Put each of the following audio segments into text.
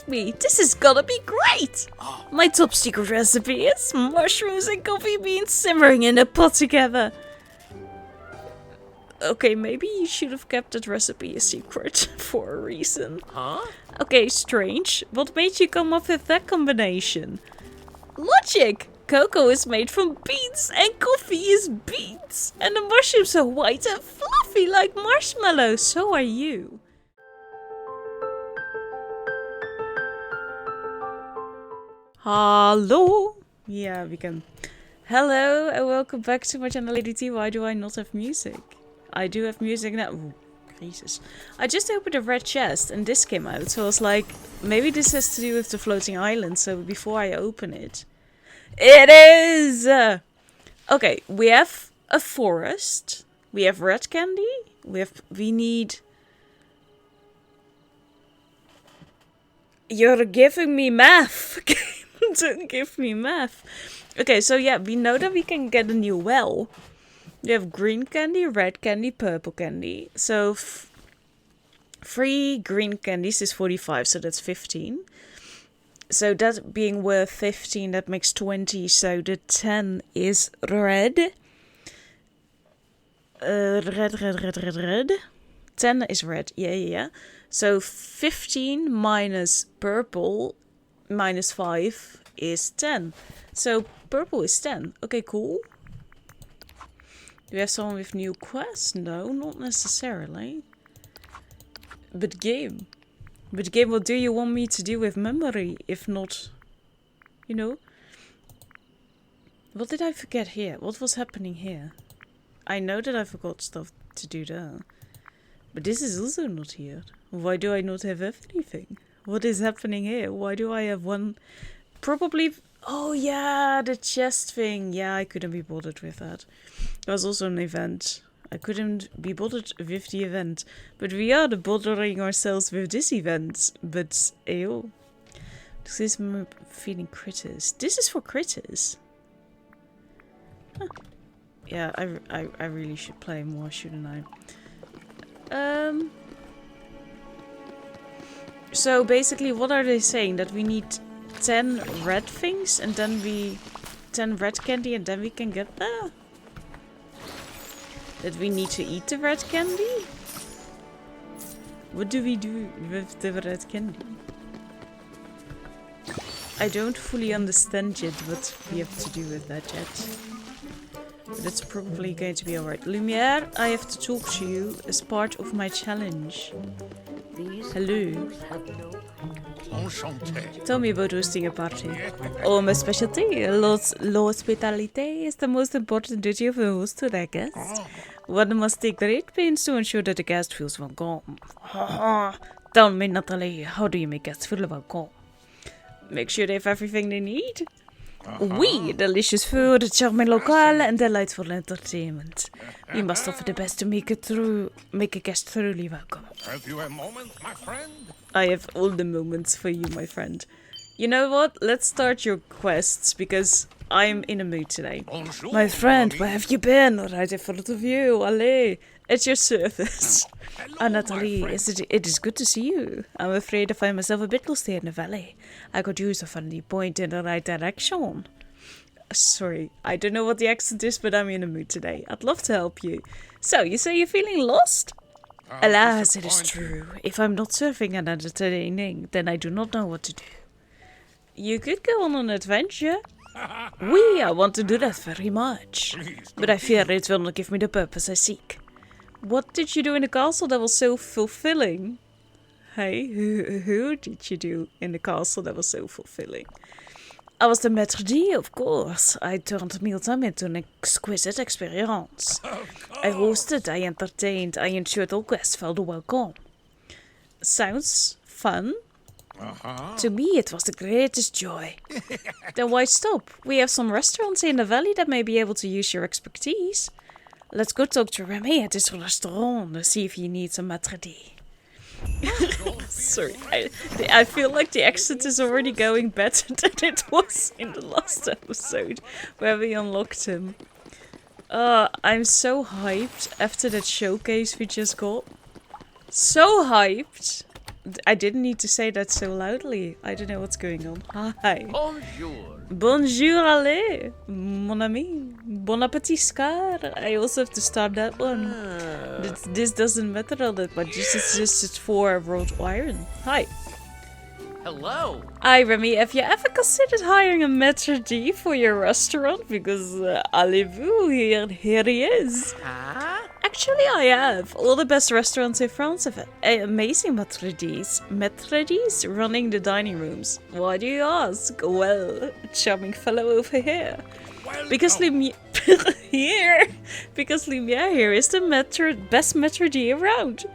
trust me, this is gonna be great! My top secret recipe is mushrooms and coffee beans simmering in a pot together. Okay, maybe you should have kept that recipe a secret for a reason. Huh? Okay, strange. What made you come up with that combination? Logic! Cocoa is made from beans and coffee is beans. And the mushrooms are white and fluffy like marshmallows. So are you. Hello. Yeah, we can. Hello and welcome back to my channel, Lady T. Why do I not have music? I do have music now. Ooh, Jesus. I just opened a red chest and this came out. So I was like, maybe this has to do with the floating island. So before I open it. It is! Okay, we have a forest. We have red candy. We need... You're giving me math. Don't give me math. Okay, so yeah, we know that we can get a new well. We have green candy, red candy, purple candy. So 3 green candies is 45, so that's 15. So that being worth 15, that makes 20. So the 10 is red. Red. 10 is red. Yeah. So 15 minus purple minus 5 is 10. So purple is 10. Okay, cool. Do we have someone with new quests? No, not necessarily. But game. But game, what do you want me to do with memory? If not, you know. What did I forget here? What was happening here? I know that I forgot stuff to do there. But this is also not here. Why do I not have everything? What is happening here? Why do I have one? Probably... Oh yeah, the chest thing. Yeah, I couldn't be bothered with that. There was also an event. I couldn't be bothered with the event. But we are bothering ourselves with this event. But, ew. This is me feeling critters. This is for critters. Huh. Yeah, I really should play more, shouldn't I? So basically, what are they saying? That we need 10 red things and then 10 red candy and then we can get there? That we need to eat the red candy? What do we do with the red candy? I don't fully understand yet what we have to do with that yet. But it's probably going to be alright. Lumiere, I have to talk to you as part of my challenge. Hello. Tell me about hosting a party. Oh, my specialty. L'hospitality is the most important duty of a host to their guests. One must take great pains to ensure that the guest feels welcome. Tell me, Nathalie, how do you make guests feel welcome? Make sure they have everything they need. Oui, delicious food, a charming locale, and delightful entertainment. We must offer the best to make a guest thoroughly welcome. Have you a moment, my friend? I have all the moments for you, my friend. You know what? Let's start your quests, because I'm in a mood today. Bonjour, My friend, where have you been? Right in front of you. Allez. At your service. Hello, Nathalie, my friend. it is good to see you. I'm afraid I find myself a bit lost here in the valley. I could use a funny point in the right direction. Sorry, I don't know what the accent is, but I'm in a mood today. I'd love to help you. So, you say you're feeling lost? Alas, it is true. If I'm not serving and entertaining, then I do not know what to do. You could go on an adventure. Oui, I want to do that very much. But I fear it will not give me the purpose I seek. What did you do in the castle that was so fulfilling? Hey, who did you do in the castle that was so fulfilling? I was the maître d', of course. I turned mealtime into an exquisite experience. I hosted, I entertained, I ensured all guests felt welcome. Sounds fun. To me, it was the greatest joy. Then why stop? We have some restaurants in the valley that may be able to use your expertise. Let's go talk to Remy at this restaurant and see if he needs a maître d'. Sorry, I feel like the accent is already going better than it was in the last episode where we unlocked him. I'm so hyped after that showcase we just got. So hyped. I didn't need to say that so loudly. I don't know what's going on. Hi. Bonjour. Bonjour, allez, mon ami. Bon appétit, Scar. I also have to start that one. This doesn't matter all that much. This is just for wrought iron. Hi. Hello. Hi, Remy. Have you ever considered hiring a maitre d' for your restaurant? Because, allez-vous, here he is. Huh? Actually, I have. All the best restaurants in France have amazing maitre d's. Maitre d's running the dining rooms. Why do you ask? Well, charming fellow over here. Because Lumiere because Lumiere here is the best maitre d' around.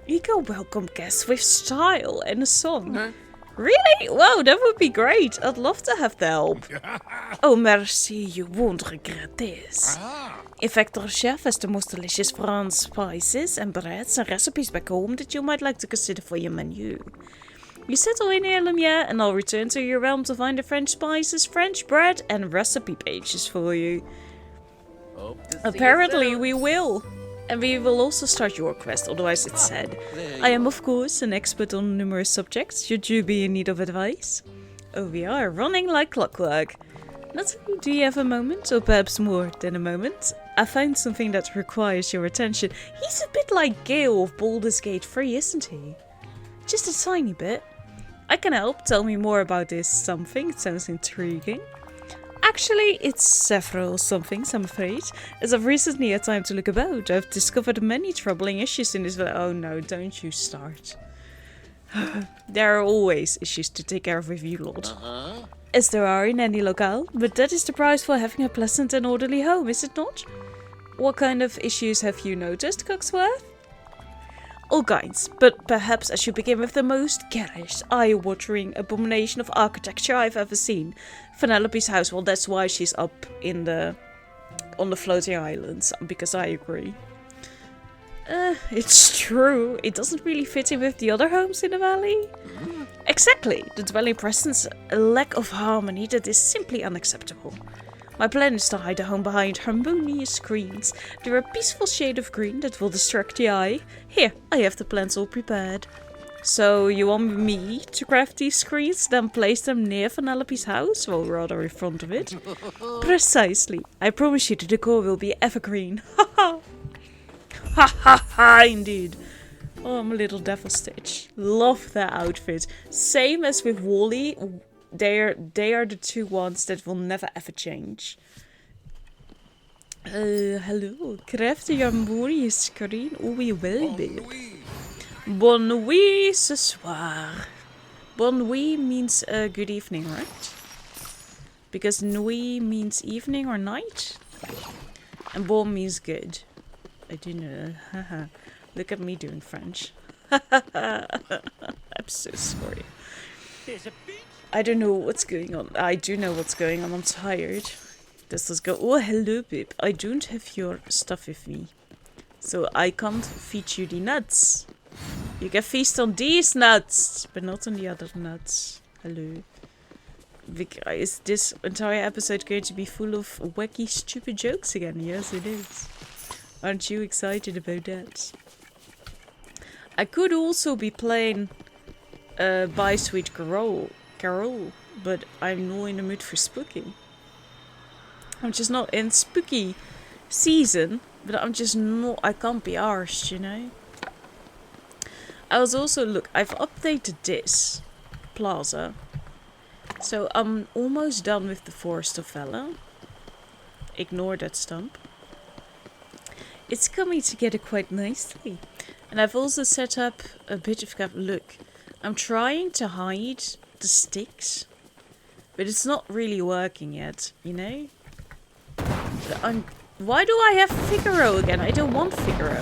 You can welcome guests with style and a song. Huh? Really? Wow, that would be great. I'd love to have the help. Oh, merci. You won't regret this. In fact, our chef has the most delicious French spices and breads and recipes back home that you might like to consider for your menu. You settle in here, Lumiere, and I'll return to your realm to find the French spices, French bread, and recipe pages for you. Apparently, we will. And we will also start your quest, otherwise it's said. I am, of course, an expert on numerous subjects, should you be in need of advice. Oh, we are running like clockwork. Nathalie, do you have a moment, or perhaps more than a moment? I found something that requires your attention. He's a bit like Gale of Baldur's Gate 3, isn't he? Just a tiny bit. I can help. Tell me more about this something. It sounds intriguing. Actually, it's several somethings, I'm afraid. As I've recently had time to look about, I've discovered many troubling issues in this. Oh no, don't you start. There are always issues to take care of with you, Lord. As there are in any locale, but that is the price for having a pleasant and orderly home, is it not? What kind of issues have you noticed, Cogsworth? All kinds, but perhaps I should begin with the most garish, eye-watering abomination of architecture I've ever seen. Penelope's house. Well, that's why she's up on the floating islands, because I agree. It's true. It doesn't really fit in with the other homes in the valley. Exactly. The dwelling presents a lack of harmony that is simply unacceptable. My plan is to hide the home behind harmonious screens. They're a peaceful shade of green that will distract the eye. Here, I have the plans all prepared. So, you want me to craft these screens, then place them near Penelope's house? Well, rather in front of it. Precisely. I promise you the decor will be evergreen. Ha ha! Ha ha ha, indeed. Oh, I'm a little devil Stitch. Love that outfit. Same as with Wally. They are the two ones that will never ever change. Hello. Craft your harmonious screen. Oh, we will be. Bonne nuit ce soir. Bonne nuit means good evening, right? Because nuit means evening or night. And bon means good. I do know. Haha. Look at me doing French. I'm so sorry. I don't know what's going on. I do know what's going on. I'm tired. Let's go. Oh, hello, babe. I don't have your stuff with me. So I can't feed you the nuts. You can feast on these nuts, but not on the other nuts. Hello. Is this entire episode going to be full of wacky, stupid jokes again? Yes, it is. Aren't you excited about that? I could also be playing By Sweet Carol, but I'm not in the mood for spooky. I'm just not in spooky season, but I'm just not, I can't be arsed, you know? I was also, look, I've updated this plaza. So I'm almost done with the Forest of Valor. Ignore that stump. It's coming together quite nicely. And I've also set up a bit of, look, I'm trying to hide the sticks, but it's not really working yet, you know? Why do I have Figaro again? I don't want Figaro.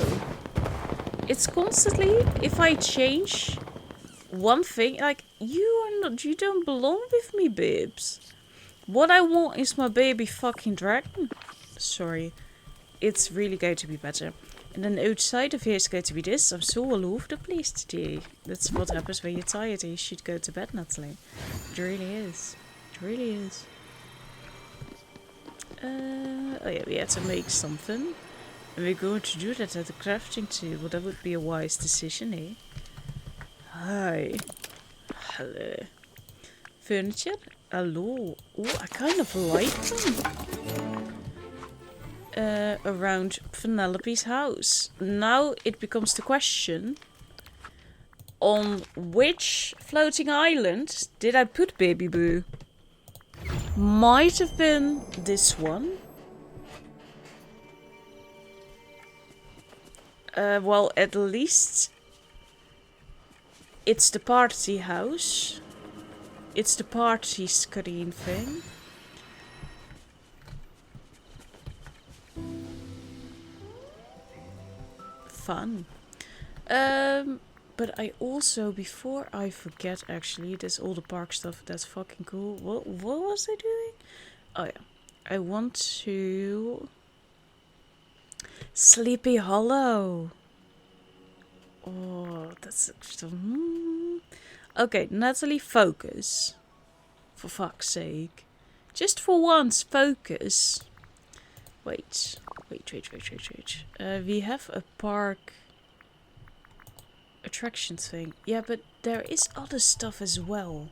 It's constantly, if I change one thing, like, you don't belong with me, babes. What I want is my baby fucking dragon. Sorry. It's really going to be better. And then outside of here is going to be this. I'm so all over the place today. That's what happens when you're tired and you should go to bed, Nathalie. It really is. It really is. Oh yeah, we had to make something. And we're going to do that at the crafting table. That would be a wise decision, eh? Hi. Hello. Furniture? Hello. Oh, I kind of like them. Around Penelope's house. Now it becomes the question. On which floating island did I put Baby Boo? Might have been this one. Well, at least it's the party house. It's the party screen thing. Fun. But I also, before I forget actually, there's all the park stuff, that's fucking cool. What was I doing? Oh yeah. I want to... Sleepy Hollow. Oh, that's... Okay, Nathalie, focus. For fuck's sake. Just for once, focus. Wait. We have a park attractions thing. Yeah, but there is other stuff as well.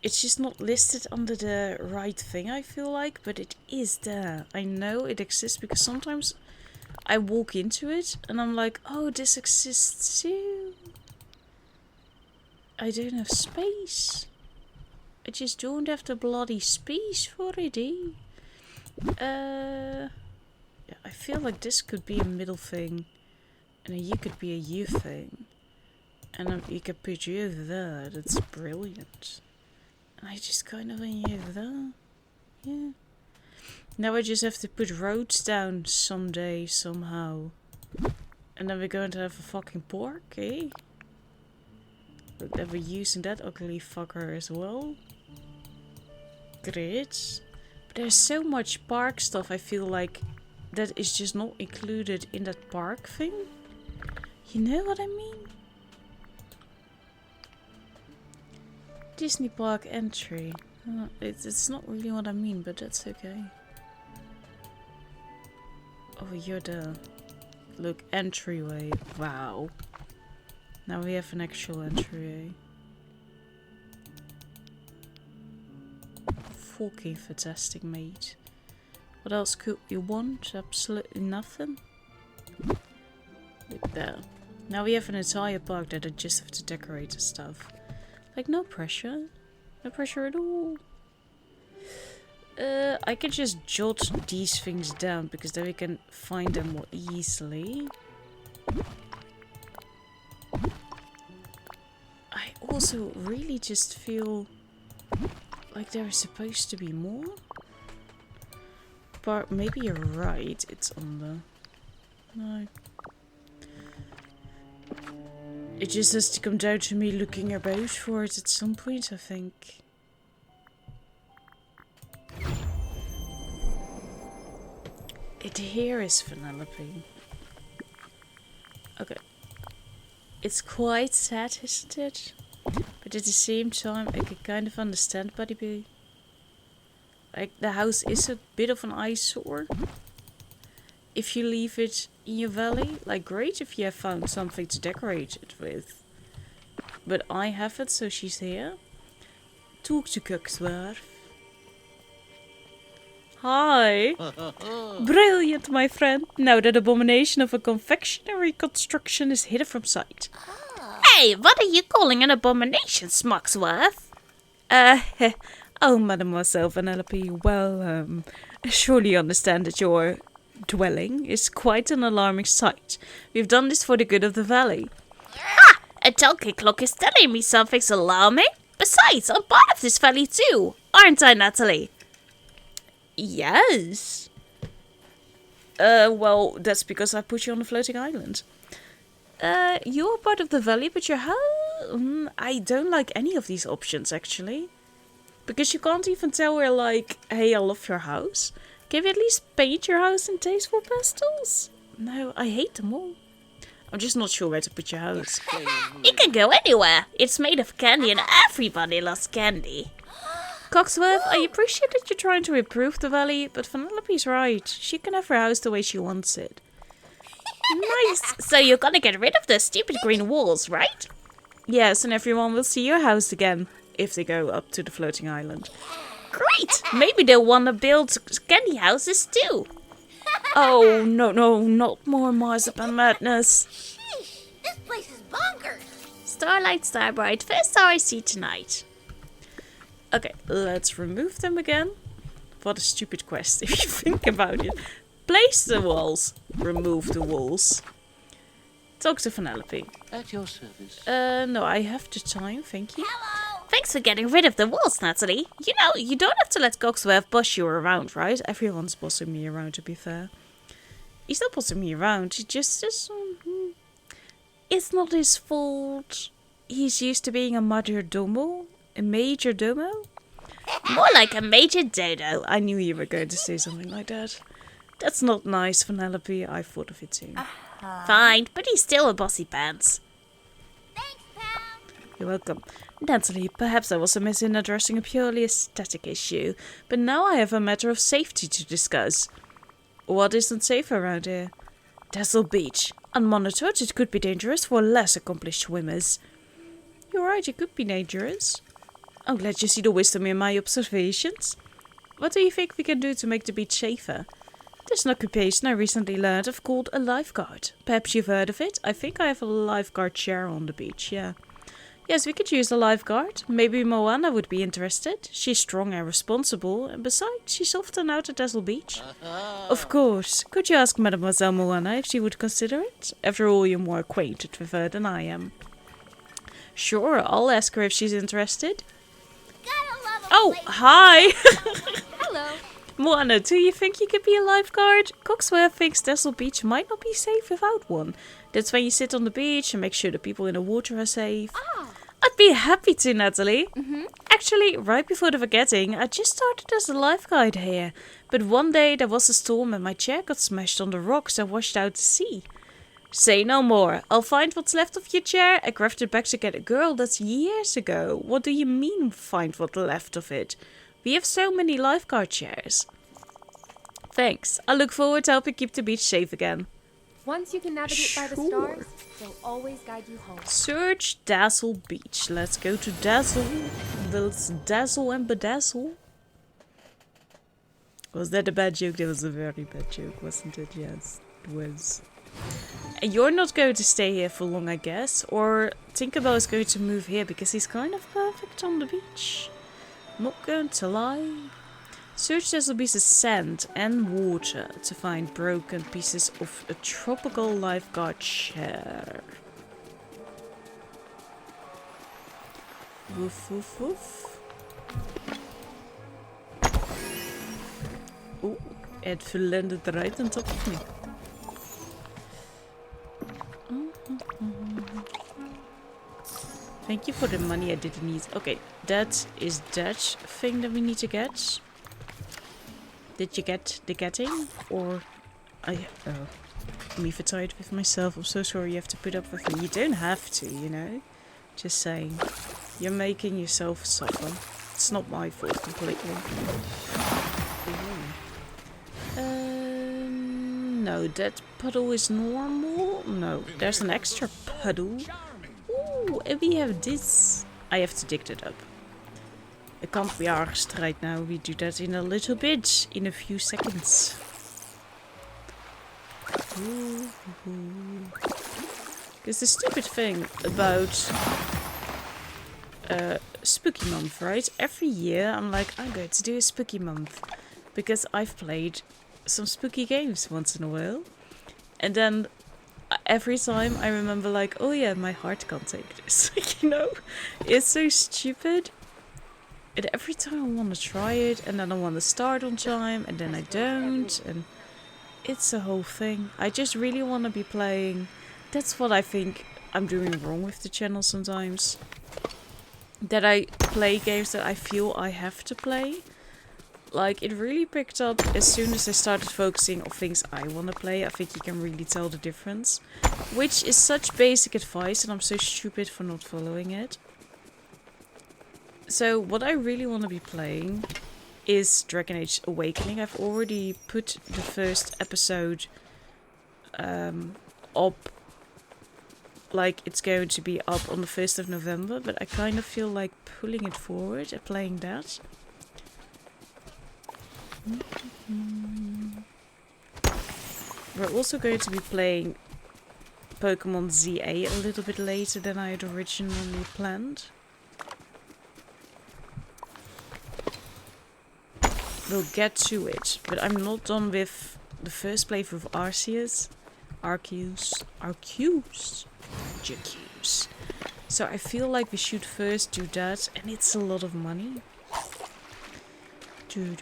It's just not listed under the right thing, I feel like, but it is there. I know it exists because sometimes I walk into it and I'm like, oh, this exists too. I don't have space. I just don't have the bloody space for it, Yeah, I feel like this could be a middle thing. And then you could be a you thing. And then you could put you over there. That's brilliant. And I just kind of want you over there. Yeah. Now I just have to put roads down someday, somehow. And then we're going to have a fucking park, eh? Look, that we're using that ugly fucker as well. Great. But there's so much park stuff, I feel like, that is just not included in that park thing. You know what I mean? Disney Park entry. It's not really what I mean, but that's okay. Oh, you're the... Look, entryway. Wow. Now we have an actual entryway. Fucking fantastic, mate. What else could you want? Absolutely nothing. Look there. Now we have an entire park that I just have to decorate and stuff. Like, no pressure. No pressure at all. I can just jot these things down because then we can find them more easily. I also really just feel like there is supposed to be more. But maybe you're right, it's on the... No. It just has to come down to me looking about for it at some point, I think. It here is Penelope. Okay. It's quite sad, isn't it? But at the same time, I can kind of understand Buddy Boo. Like, the house is a bit of an eyesore. If you leave it in your valley, like, great if you have found something to decorate it with. But I haven't, so she's here. Talk to Coxworth. Hi. Brilliant, my friend. Now that abomination of a confectionery construction is hidden from sight. Hey, what are you calling an abomination, Smugsworth? Oh, Mademoiselle Penelope, well, surely you understand that your dwelling is quite an alarming sight. We've done this for the good of the valley. Ha! A donkey clock is telling me something's alarming. Besides, I'm part of this valley too, aren't I, Nathalie? Yes. Well, that's because I put you on a floating island. You're part of the valley, but your house... I don't like any of these options, actually. Because you can't even tell her, like, hey, I love your house. Can we at least paint your house in tasteful pastels? No, I hate them all. I'm just not sure where to put your house. It can go anywhere. It's made of candy and everybody loves candy. Coxworth, I appreciate that you're trying to improve the valley, but Penelope's right. She can have her house the way she wants it. Nice. So you're gonna get rid of those stupid green walls, right? Yes, and everyone will see your house again if they go up to the floating island. Great. Maybe they'll wanna build candy houses too. Oh, no, not more marzipan madness. Sheesh, this place is bonkers. Starlight, Starbright, first star I see tonight. Okay, let's remove them again. What a stupid quest if you think about it. Place the walls. Remove the walls. Talk to Vanellope. At your service. No, I have the time, thank you. Hello. Thanks for getting rid of the walls, Nathalie. You know, you don't have to let Cogsworth boss you around, right? Everyone's bossing me around, to be fair. He's not bossing me around, he just is... It's not his fault. He's used to being a major domo. A major domo? More like a major dodo. I knew you were going to say something like that. That's not nice, Vanellope. I thought of it too. Fine, but he's still a bossy pants. Thanks, pal. You're welcome. Nathalie, perhaps I was amiss in addressing a purely aesthetic issue, but now I have a matter of safety to discuss. What isn't safe around here? Dazzle Beach. Unmonitored, it could be dangerous for less accomplished swimmers. You're right, it could be dangerous. I'm glad you see the wisdom in my observations. What do you think we can do to make the beach safer? There's an occupation I recently learned of called a lifeguard. Perhaps you've heard of it? I think I have a lifeguard chair on the beach, yeah. Yes, we could use a lifeguard. Maybe Moana would be interested. She's strong and responsible, and besides, she's often out at Dazzle Beach. Of course. Could you ask Mademoiselle Moana if she would consider it? After all, you're more acquainted with her than I am. Sure, I'll ask her if she's interested. Gotta love a Oh, place. hi! Hello. Moana, do you think you could be a lifeguard? Cogsworth thinks Dazzle Beach might not be safe without one. That's when you sit on the beach and make sure the people in the water are safe. Ah. I'd be happy to, Nathalie. Actually, right before the forgetting, I just started as a lifeguard here. But one day there was a storm and my chair got smashed on the rocks and washed out to sea. Say no more. I'll find what's left of your chair and craft it back to get a girl. That's years ago. What do you mean, find what's left of it? We have so many lifeguard chairs. Thanks. I look forward to helping keep the beach safe again. Once you can navigate by the Sure. stars, they'll always guide you home. Search Dazzle Beach. Let's go to Dazzle. Let's dazzle and bedazzle. Was that a bad joke? That was a very bad joke, wasn't it? Yes, it was. And you're not going to stay here for long, I guess. Or Tinkerbell is going to move here because he's kind of perfect on the beach. Not going to lie. Search Dazzle Beach's sand and water to find broken pieces of a tropical lifeguard chair. Woof woof woof. Oeh, het landed right on top of me. Thank you for the money I didn't need. Okay, that is that thing that we need to get. Did you get the getting? Or I'm even tired with myself. I'm so sorry you have to put up with me. You don't have to, you know. Just saying. You're making yourself suffer. It's not my fault completely. No, that puddle is normal. No, there's an extra puddle. Ooh, and we have this. I have to dig that up. I can't be arsed right now. We do that in a little bit. In a few seconds. Because the stupid thing about Spooky Month, right? Every year I'm like, I'm going to do a Spooky Month. Because I've played some spooky games once in a while. And then every time I remember like, oh yeah, my heart can't take this. You know? It's so stupid. And every time I want to try it, and then I want to start on time, and then I don't, and it's a whole thing. I just really want to be playing. That's what I think I'm doing wrong with the channel sometimes. That I play games that I feel I have to play. Like, it really picked up as soon as I started focusing on things I want to play. I think you can really tell the difference. Which is such basic advice, and I'm so stupid for not following it. So, what I really want to be playing is Dragon Age Awakening. I've already put the first episode up, like it's going to be up on the 1st of November, but I kind of feel like pulling it forward and playing that. We're also going to be playing Pokemon ZA a little bit later than I had originally planned. We'll get to it, but I'm not done with the first playthrough of Arceus. Arceus. So I feel like we should first do that, and it's a lot of money. Okay,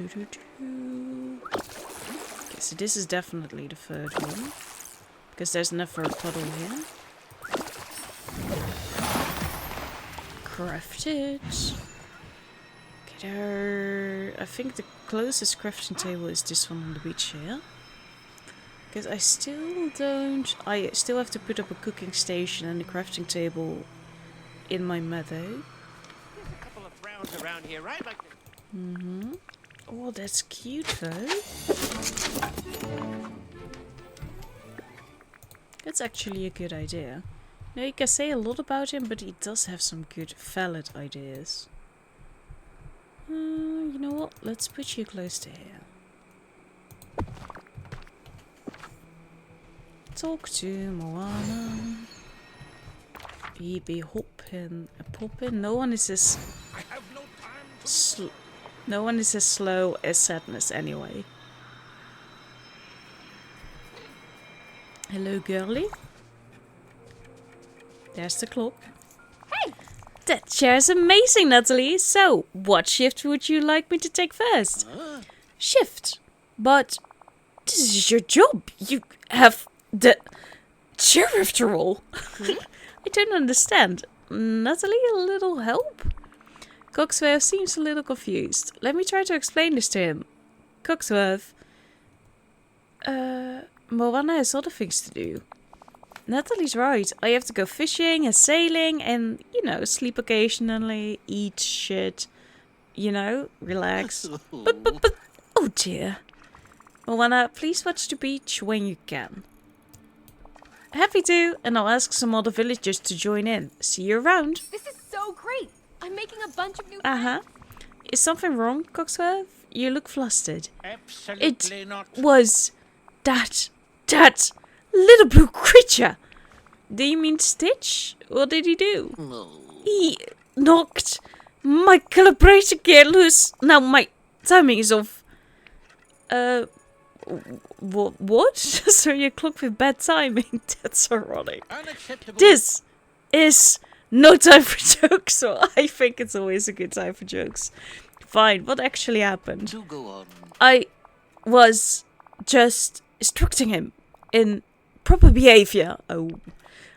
so this is definitely the third one. Because there's never a puddle here. Craft it. Okay, there... I think the closest crafting table is this one on the beach here. Because I still don't... I still have to put up a cooking station and a crafting table in my meadow. There's a couple of browns around here, right? Like this. Oh, that's cute though. That's actually a good idea. Now you can say a lot about him, but he does have some good valid ideas. You know what? Let's put you close to here. Talk to Moana. He be hopping and popping. No one is as no one is as slow as Sadness anyway. Hello, girlie. There's the clock. Hey! That chair's amazing, Nathalie. So, what shift would you like me to take first? Shift? But this is your job. You have the chair after all. I don't understand. Nathalie, a little help? Cogsworth seems a little confused. Let me try to explain this to him. Cogsworth. Moana has other things to do. Nathalie's right. I have to go fishing and sailing and, you know, sleep occasionally, eat shit, you know, relax. But, oh dear. Moana, please watch the beach when you can. Happy to, and I'll ask some other villagers to join in. See you around. This is so great. I'm making a bunch of new Uh-huh. Is something wrong, Cogsworth? You look flustered. Absolutely not. Was that little blue creature? Do you mean Stitch? What did he do? He knocked my calibration gear loose. Now my timing is off. What? So you clocked with bad timing? That's ironic. Unacceptable. This is no time for jokes, so I think it's always a good time for jokes. Fine, what actually happened? Do go on. I was just instructing him in proper behavior. Oh.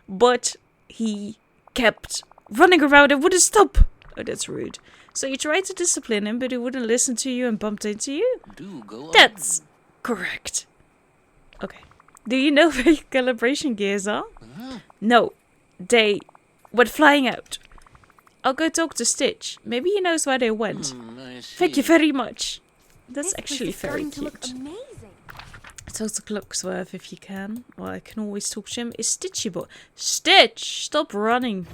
But he kept running around and wouldn't stop. Oh, that's rude. So you tried to discipline him, but he wouldn't listen to you and bumped into you? Do go on. That's correct. Okay. Do you know where your calibration gears are? No. They went flying out. I'll go talk to Stitch. Maybe he knows where they went. I see. Thank you very much. That's This place actually is very starting to look cute. amazing. Talk to Cogsworth if you can. Well, I can always talk to him. Is Stitchy boy? Stitch! Stop running.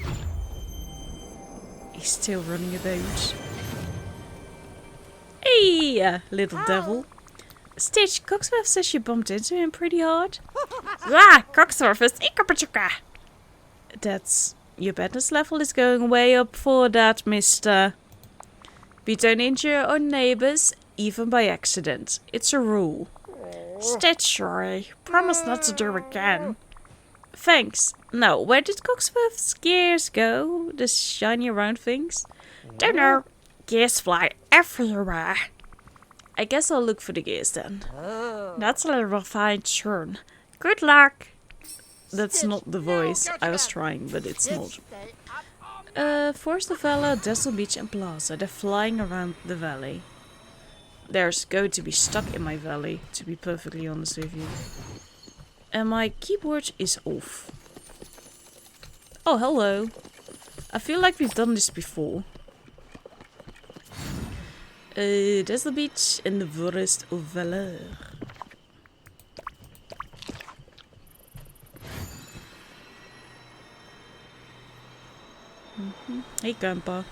He's still running about. Hey, little devil. Stitch, Cogsworth says you bumped into him pretty hard. Cogsworth is Ikapachuka. That's... Your badness level is going way up for that, mister. We don't injure our neighbors, even by accident. It's a rule. Stitch, sorry. Promise not to do again. Thanks. Now, where did Cogsworth's gears go? The shiny round things? Don't know. Gears fly everywhere. I guess I'll look for the gears then. That's a little fine tune. Good luck. That's not the voice. I was trying, but it's not. Forest of Valor, Dazzle Beach and Plaza. They're flying around the valley. There's going to be stuck in my valley, to be perfectly honest with you. And my keyboard is off. Oh, hello. I feel like we've done this before. Dazzle Beach and the Forest of Valor. Hey, Grandpa.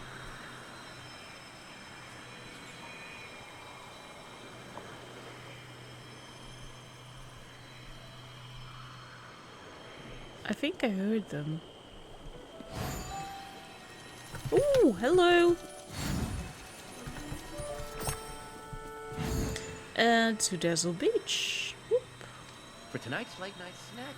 I think I heard them. Ooh, hello! And to Dazzle Beach. Whoop. For tonight's late night snack,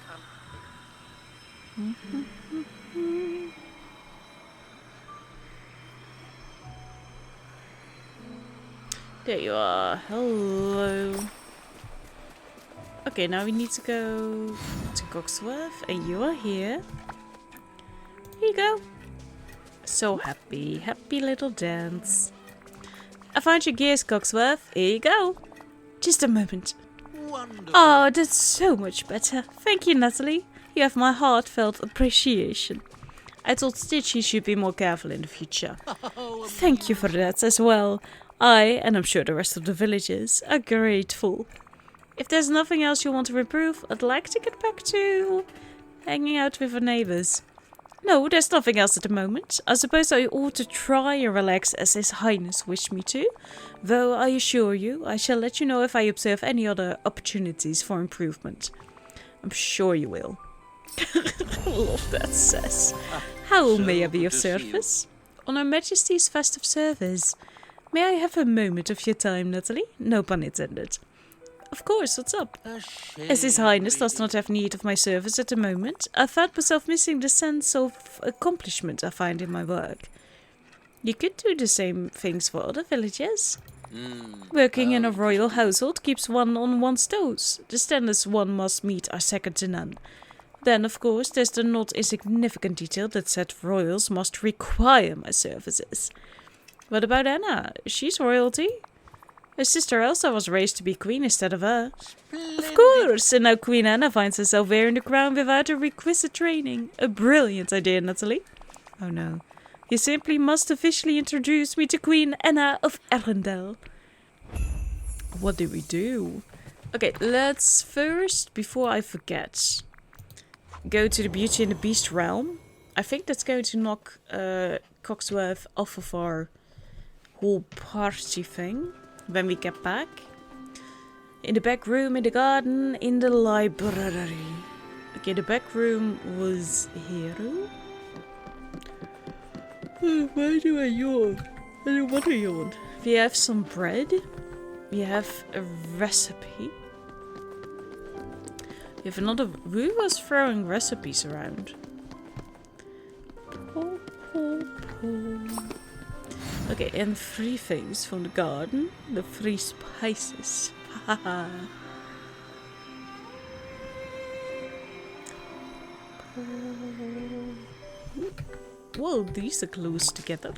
There you are. Hello. Okay, now we need to go to Cogsworth, and you are here. Here you go. So happy. Happy little dance. I found your gears, Cogsworth. Here you go. Just a moment. Wonderful. Oh, that's so much better. Thank you, Nathalie. You have my heartfelt appreciation. I told Stitch he should be more careful in the future. Thank you for that as well. I, and I'm sure the rest of the villagers, are grateful. If there's nothing else you want to improve, I'd like to get back to hanging out with our neighbours. No, there's nothing else at the moment. I suppose I ought to try and relax as His Highness wished me to. Though I assure you, I shall let you know if I observe any other opportunities for improvement. I'm sure you will. I love that says. How may I be of service? On Her Majesty's festive service. May I have a moment of your time, Nathalie? No pun intended. Of course, what's up? As His Highness does not have need of my service at the moment, I found myself missing the sense of accomplishment I find in my work. You could do the same things for other villagers. Working in a royal household keeps one on one's toes. The standards one must meet are second to none. Then, of course, there's the not insignificant detail that said royals must require my services. What about Anna? She's royalty. Her sister Elsa was raised to be queen instead of her. Of course, and now Queen Anna finds herself wearing the crown without a requisite training. A brilliant idea, Nathalie. Oh no. You simply must officially introduce me to Queen Anna of Arendelle. What do we do? Okay, let's first, before I forget, go to the Beauty and the Beast realm. I think that's going to knock Cogsworth off of our whole party thing when we get back. In the back room, in the garden, in the library. Okay, the back room was here. Why do I yawn? I don't want to yawn. We have some bread. We have a recipe. We have another... Who was throwing recipes around? Okay, and 3 things from the garden. The 3 spices. Haha. Whoa, these are close together.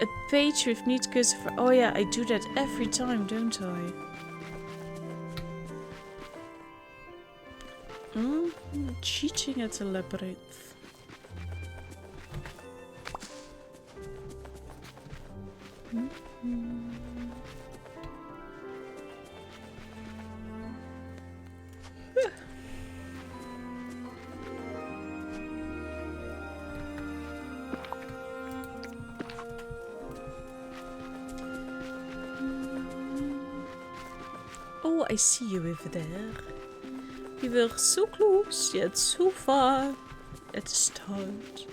A page with neat cursor for... Oh yeah, I do that every time, don't I? Cheating at the labyrinth. Oh, I see you over there. We were so close, yet so far at the start.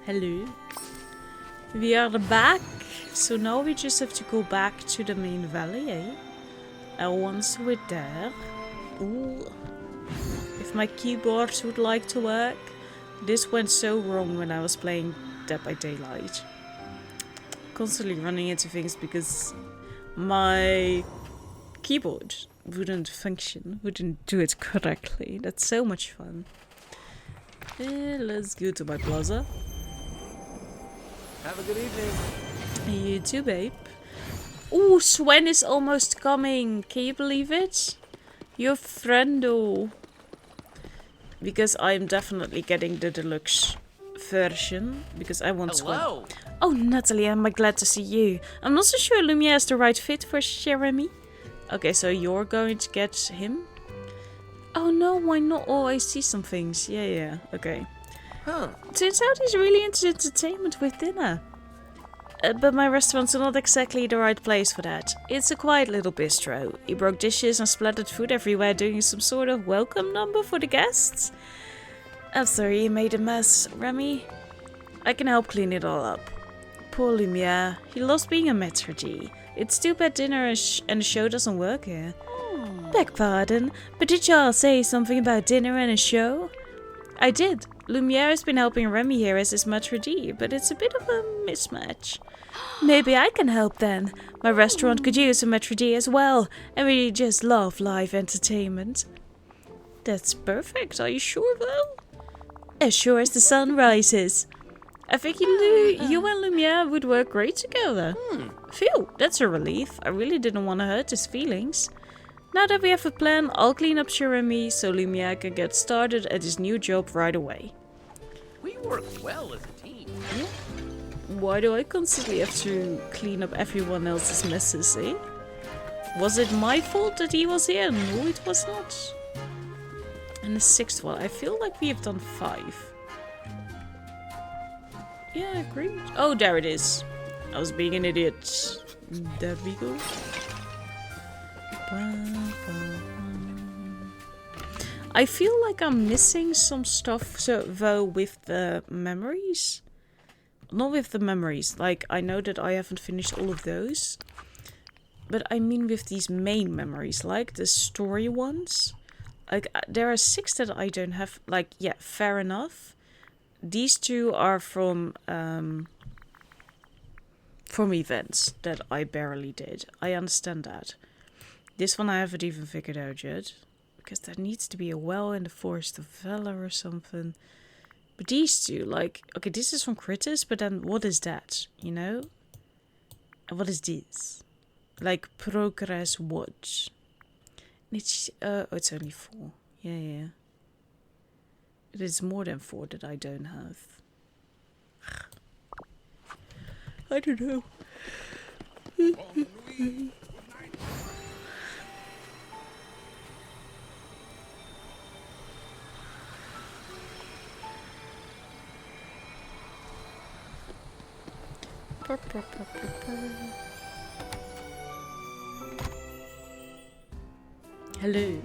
Hello. We are back. So now we just have to go back to the main valley, eh? And once we're there... Ooh. If my keyboard would like to work. This went so wrong when I was playing Dead by Daylight. Constantly running into things because my keyboard wouldn't function, wouldn't do it correctly. That's so much fun. Let's go to my plaza. Have a good evening. You too, babe. Ooh, Swen is almost coming. Can you believe it? Your friendo. Because I'm definitely getting the deluxe version. Because I want Swen. hello. Oh, Nathalie, I'm glad to see you. I'm not so sure Lumiere is the right fit for Jeremy. Okay, so you're going to get him? Oh no, why not? Oh, I see some things. Yeah, okay. Huh. Turns out he's really into entertainment with dinner. But my restaurant's not exactly the right place for that. It's a quiet little bistro. He broke dishes and splattered food everywhere doing some sort of welcome number for the guests. I'm sorry he made a mess, Remy. I can help clean it all up. Poor Lumiere. He loves being a maître d'. It's too bad dinner and the show doesn't work here. Beg pardon, but did y'all say something about dinner and a show? I did. Lumiere has been helping Remy here as his maître d', but it's a bit of a mismatch. Maybe I can help then. My restaurant could use a maître d' as well, and we just love live entertainment. That's perfect. Are you sure though? As sure as the sun rises. I think you and Lumiere would work great together. Phew, that's a relief. I really didn't want to hurt his feelings. Now that we have a plan, I'll clean up Remy so Lumiere can get started at his new job right away. We work well as a team. Why do I constantly have to clean up everyone else's messes, eh? Was it my fault that he was here? No, it was not. And the 6th one, I feel like we have done 5. Yeah, agreed. Oh, there it is. I was being an idiot. There we go. I feel like I'm missing some stuff though with the memories. Not with the memories, like I know that I haven't finished all of those. But I mean with these main memories, like the story ones. Like there are 6 that I don't have, like yeah, fair enough. These 2 are from events that I barely did. I understand that. This one I haven't even figured out yet. Because there needs to be a well in the Forest of Valor or something. But these 2, like... Okay, this is from Critters, but then what is that? You know? And what is this? Like, Progress Watch. And it's... oh, it's only 4. Yeah. It is more than 4 that I don't have. I don't know. Hello.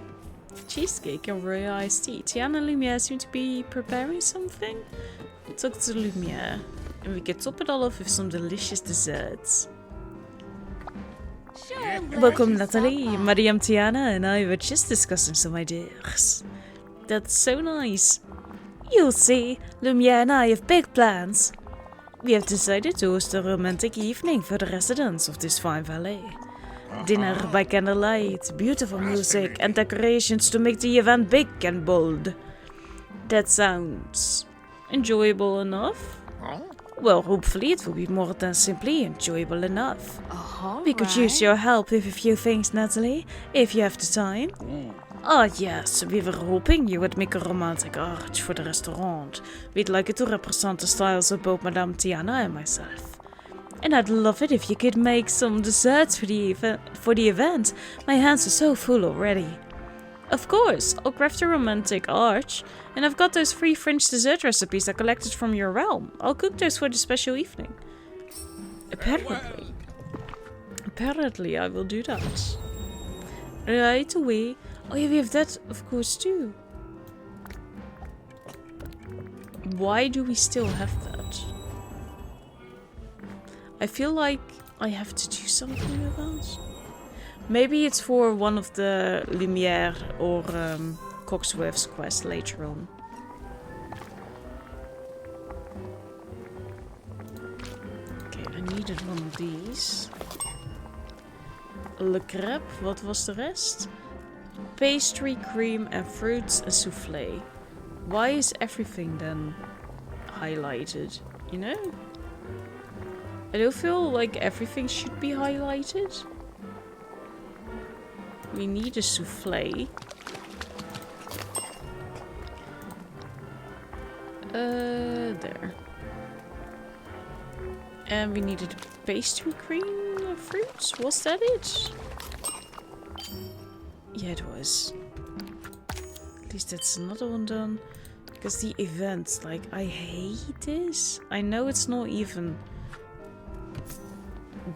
Cheesecake and royal iced tea. Tiana and Lumiere seem to be preparing something. Talk to Lumiere. And we can top it all off with some delicious desserts. Sure. Welcome, Nathalie. Madame Tiana and I were just discussing some ideas. That's so nice. You'll see, Lumiere and I have big plans. We have decided to host a romantic evening for the residents of this fine valley. Dinner by candlelight, beautiful music and decorations to make the event big and bold. That sounds enjoyable enough? Well, hopefully it will be more than simply enjoyable enough. We could use your help with a few things, Nathalie, if you have the time. Oh yes, we were hoping you would make a romantic arch for the restaurant. We'd like it to represent the styles of both Madame Tiana and myself. And I'd love it if you could make some desserts for the event. My hands are so full already. Of course, I'll craft a romantic arch. And I've got those 3 French dessert recipes I collected from your realm. I'll cook those for the special evening. Apparently I will do that. Right away. Oh yeah, we have that of course too. Why do we still have that? I feel like I have to do something with that. Maybe it's for one of the Lumiere or Cogsworth's quest later on. Okay, I needed one of these. Le crêpe, what was the rest? Pastry, cream and fruits and souffle. Why is everything then highlighted, you know? I don't feel like everything should be highlighted. We need a souffle. There. And we needed pastry cream and fruits. Was that it? Yeah, it was. At least that's another one done. Because the events, like, I hate this. I know it's not even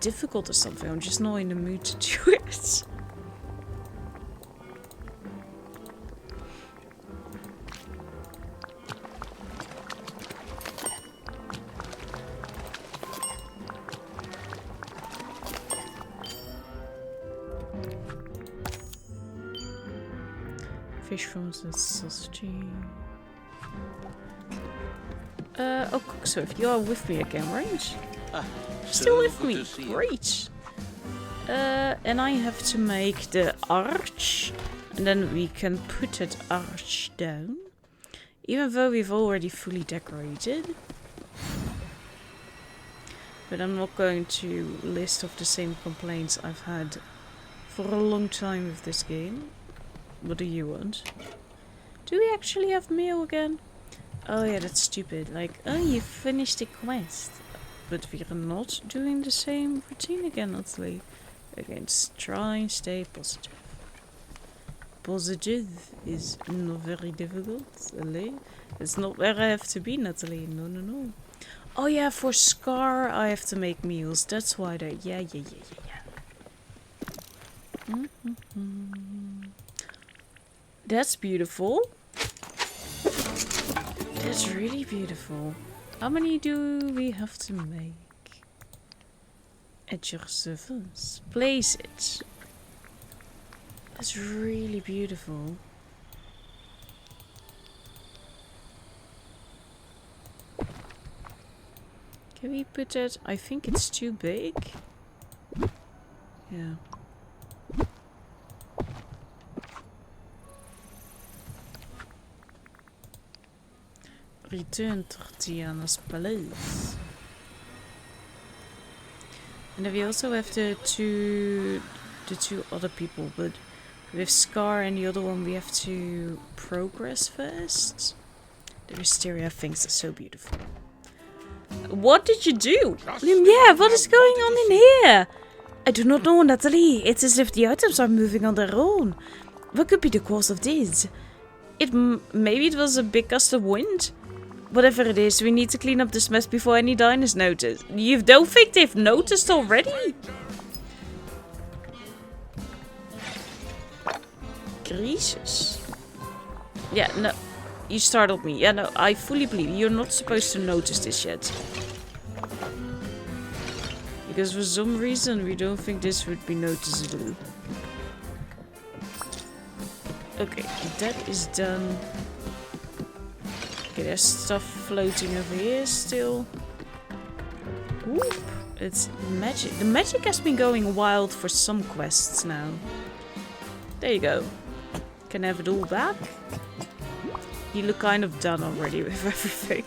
difficult or something. I'm just not in the mood to do it. Fish from the sausage. Oh, Cooksurf, you are with me again, right? Still with me, great. And I have to make the arch, and then we can put that arch down. Even though we've already fully decorated. But I'm not going to list off the same complaints I've had for a long time with this game. What do you want? Do we actually have meal again? Oh yeah, that's stupid. Like, oh, you finished the quest. But we're not doing the same routine again, Nathalie. Against try and stay positive. Positive is not very difficult, Nathalie. It's not where I have to be, Nathalie. No, no, no. Oh yeah, for Scar I have to make meals. That's why they... Yeah. That's beautiful. That's really beautiful. How many do we have to make? At your service. Place it. That's really beautiful. Can we put that? I think it's too big. Yeah. Return to Tiana's palace. And then we also have the two other people, but with Scar and the other one we have to progress first. The wisteria things are so beautiful. What did you do? Yeah, what is going on in here? I do not know, Nathalie. It's as if the items are moving on their own. What could be the cause of this? Maybe it was a big gust of wind? Whatever it is, we need to clean up this mess before any diners notice. You don't think they've noticed already? Jesus. Yeah, no. You startled me. Yeah, no, I fully believe you're not supposed to notice this yet. Because for some reason we don't think this would be noticeable. Okay, that is done. Okay, there's stuff floating over here still. Whoop. It's magic. The magic has been going wild for some quests now. There you go. Can I have it all back? You look kind of done already with everything.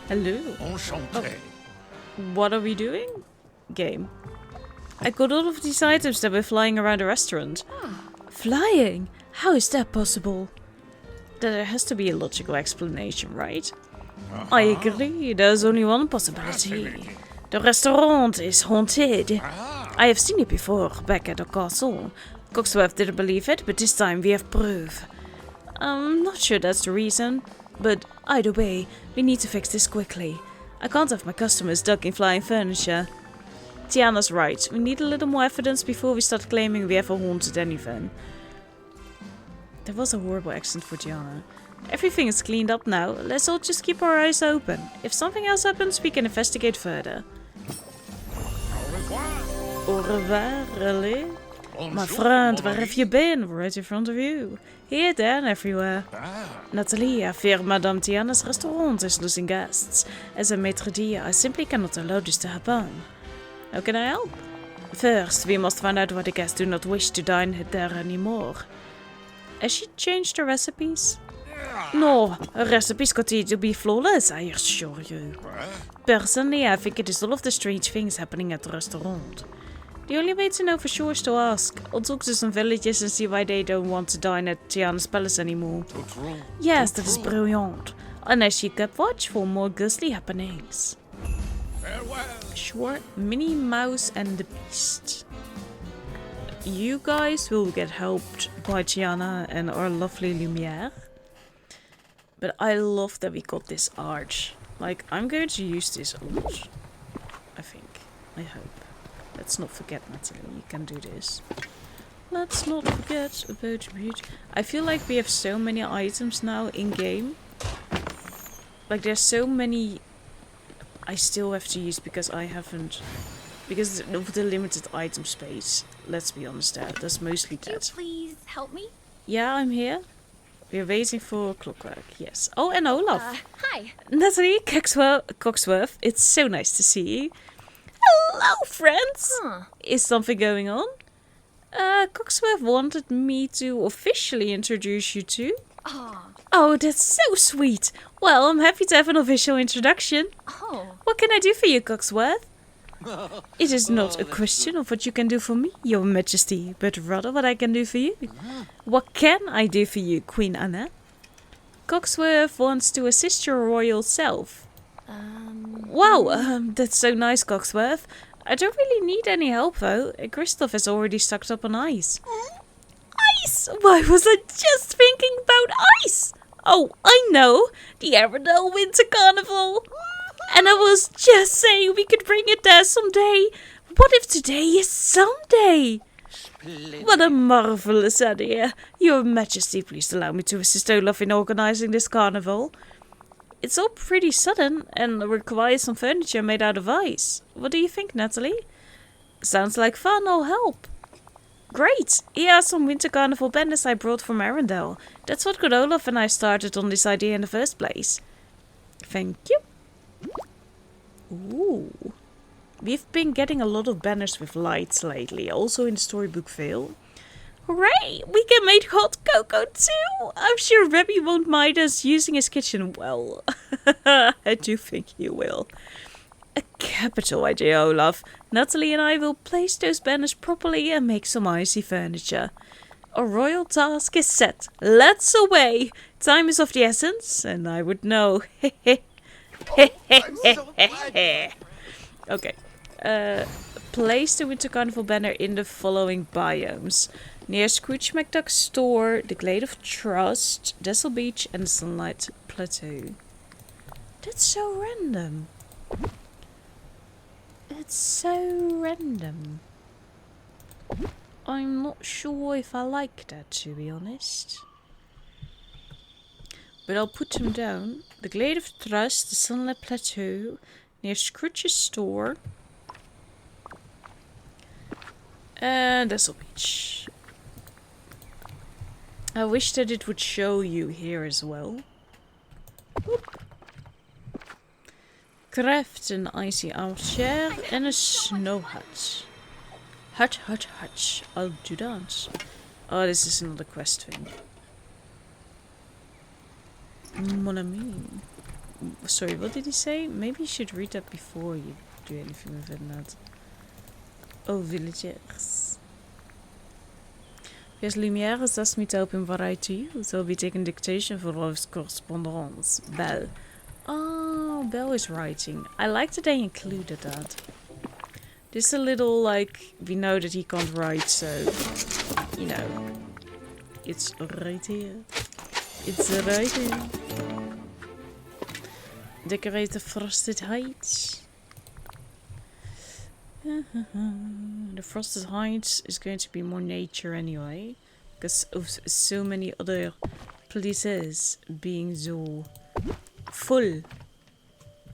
Hello. Oh. What are we doing? Game. I got all of these items that were flying around the restaurant. Flying? How is that possible? There has to be a logical explanation, right? I agree. There's only one possibility. The restaurant is haunted. I have seen it before, back at the castle. Cogsworth didn't believe it, but this time we have proof. I'm not sure that's the reason, but either way, we need to fix this quickly. I can't have my customers stuck in flying furniture. Tiana's right. We need a little more evidence before we start claiming we have a haunted anything. That was a horrible accent for Tiana. Everything is cleaned up now. Let's all just keep our eyes open. If something else happens, we can investigate further. Au revoir, allez. My friend, where have you been? Right in front of you. Here, there, and everywhere. Nathalie, I fear Madame Tiana's restaurant is losing guests. As a maître d', I simply cannot allow this to happen. How can I help? First, we must find out why the guests do not wish to dine there anymore. Has she changed the recipes? No, her recipes continue to be flawless, I assure you. Personally, I think it is all of the strange things happening at the restaurant. The only way to know for sure is to ask. I'll talk to some villagers and see why they don't want to dine at Tiana's palace anymore. Yes, that is brilliant. Unless you kept watch for more ghostly happenings. Sure, Minnie Mouse and the Beast. you guys will get helped by Tiana and our lovely Lumiere. But I love that we got this arch. Like, I'm going to use this a lot. I think. I hope. Let's not forget, Nathalie, you can do this. Let's not forget about beauty. I feel like we have so many items now in-game. Like, there's so many I still have to use because I haven't... Because of the limited item space. Let's be honest there. That's mostly Could you that. please help me? Yeah, I'm here. We're waiting for clockwork, yes. Oh, and Olaf. Hi. Nathalie, Coxworth, it's so nice to see you. Hello, friends! Huh. Is something going on? Coxworth wanted me to officially introduce you to. Oh. Oh, that's so sweet. Well, I'm happy to have an official introduction. Oh. What can I do for you, Coxworth? It is not a question of what you can do for me, Your Majesty, but rather what I can do for you. What can I do for you, Queen Anna? Coxworth wants to assist your royal self. Wow, that's so nice, Coxworth. I don't really need any help, though. Christoph has already stocked up on ice. Ice? Why was I just thinking about ice? Oh, I know. The Arendelle Winter Carnival. And I was just saying we could bring it there someday. What if today is Sunday? What a marvelous idea. Your Majesty, please allow me to assist Olaf in organizing this carnival. It's all pretty sudden and requires some furniture made out of ice. What do you think, Nathalie? Sounds like fun, I'll help. Great! Here are some winter carnival banners I brought from Arendelle. That's what got Olaf and I started on this idea in the first place. Thank you. Ooh. We've been getting a lot of banners with lights lately, also in Storybook Vale. Hooray! We can make hot cocoa too! I'm sure Rebby won't mind us using his kitchen well. I do think he will. A capital idea, Olaf. Nathalie and I will place those banners properly and make some icy furniture. Our royal task is set. Let's away! Time is of the essence, and I would know. Okay. Place the Winter Carnival banner in the following biomes. Near Scrooge McDuck's store, the Glade of Trust, Dessel Beach and the Sunlight Plateau. That's so random. It's so random. I'm not sure if I like that, to be honest. But I'll put them down. The Glade of Trust, the Sunlight Plateau, near Scrooge's store. And Dessel Beach. I wish that it would show you here as well. Oop. Craft an icy armchair and a snow hut. Hut. I'll do that. Oh, this is another quest thing. Mon ami. Sorry, what did he say? Maybe you should read that before you do anything with it, Nat. Oh, villagers. Yes, Lumiere has asked me to help him write to you, so I'll be taking dictation for all his correspondence. Belle. Oh, Belle is writing. I like that they included that. Just a little, like, we know that he can't write, so, you know, it's right here. It's right here. Decorate the frosted heights. The frosted heights is going to be more nature anyway, because of so many other places being so full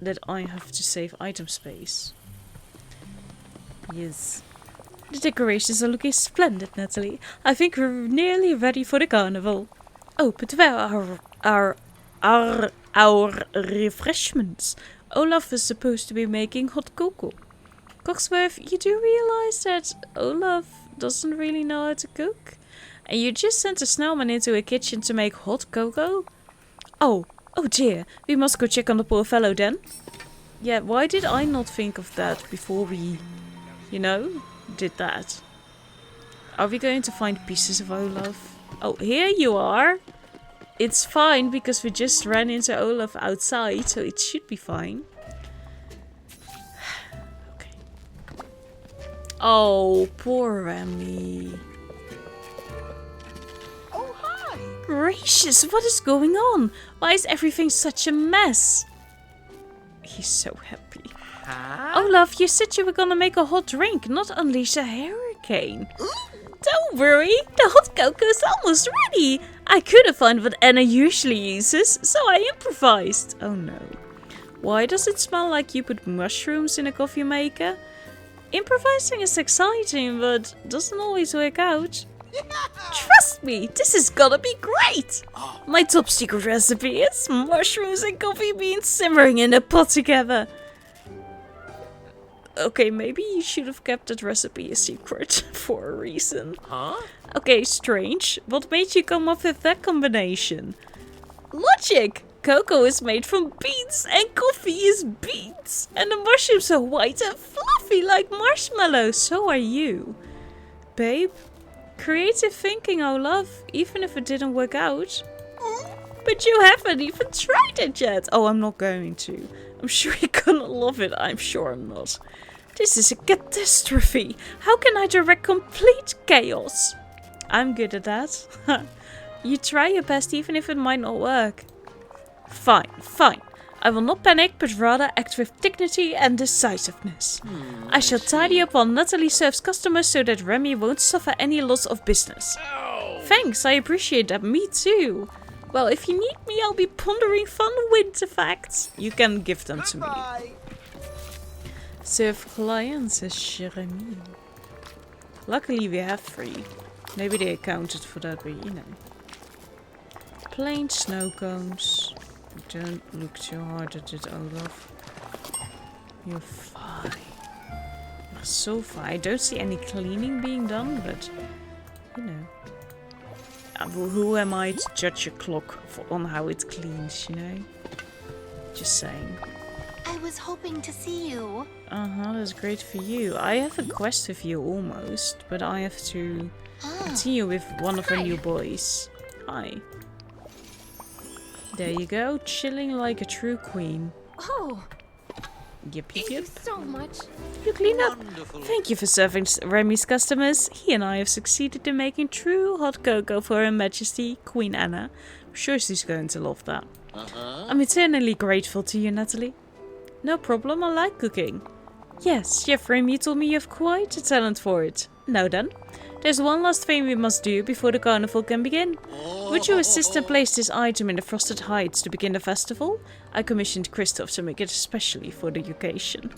that I have to save item space. Yes. The decorations are looking splendid, Nathalie. I think we're nearly ready for the carnival. Oh, but where are our refreshments? Olaf is supposed to be making hot cocoa. Coxworth, you do realize that Olaf doesn't really know how to cook? And you just sent a snowman into a kitchen to make hot cocoa? Oh dear, we must go check on the poor fellow then. Yeah, why did I not think of that before we, you know, did that? Are we going to find pieces of Olaf? Oh, here you are. It's fine because we just ran into Olaf outside, so it should be fine. Oh, poor Remy. Oh, hi. Gracious, what is going on? Why is everything such a mess? He's so happy. Huh? Olaf, you said you were gonna make a hot drink, not unleash a hurricane. Don't worry, the hot cocoa's almost ready. I couldn't find what Anna usually uses, so I improvised. Oh no. Why does it smell like you put mushrooms in a coffee maker? Improvising is exciting, but doesn't always work out. Trust me, this is gonna be great! My top secret recipe is mushrooms and coffee beans simmering in a pot together. Okay, maybe you should have kept that recipe a secret for a reason. Huh? Okay, strange. What made you come up with that combination? Logic! Cocoa is made from beans and coffee is beans. And the mushrooms are white and fluffy like marshmallows. So are you. Babe, creative thinking, Olaf, even if it didn't work out. But you haven't even tried it yet. Oh, I'm not going to. I'm sure you're gonna love it. I'm sure I'm not. This is a catastrophe. How can I direct complete chaos? I'm good at that. You try your best even if it might not work. Fine, fine. I will not panic, but rather act with dignity and decisiveness. I shall tidy up while Nathalie serves customers so that Remy won't suffer any loss of business. Thanks, I appreciate that. Me too. Well, if you need me, I'll be pondering fun winter facts. You can give them to me. Bye. Serve clients, says Jeremy. Luckily we have 3. Maybe they accounted for that, but you know. Plain snow cones. Don't look too hard at it, Olaf. You're fine. So far, I don't see any cleaning being done, but you know. Who am I to judge a clock on how it cleans, you know? Just saying. I was hoping to see you. That's great for you. I have a quest with you almost, but I have to continue with one of our new boys. Hi. There you go, chilling like a true queen. Oh, Yep, thank you so much. You clean up. Wonderful. Thank you for serving Remy's customers. He and I have succeeded in making true hot cocoa for Her Majesty, Queen Anna. I'm sure she's going to love that. I'm eternally grateful to you, Nathalie. No problem, I like cooking. Yes, Chef Remy told me you have quite a talent for it. Now then, there's one last thing we must do before the carnival can begin. Would you assist and place this item in the Frosted Heights to begin the festival? I commissioned Christoph to make it especially for the occasion.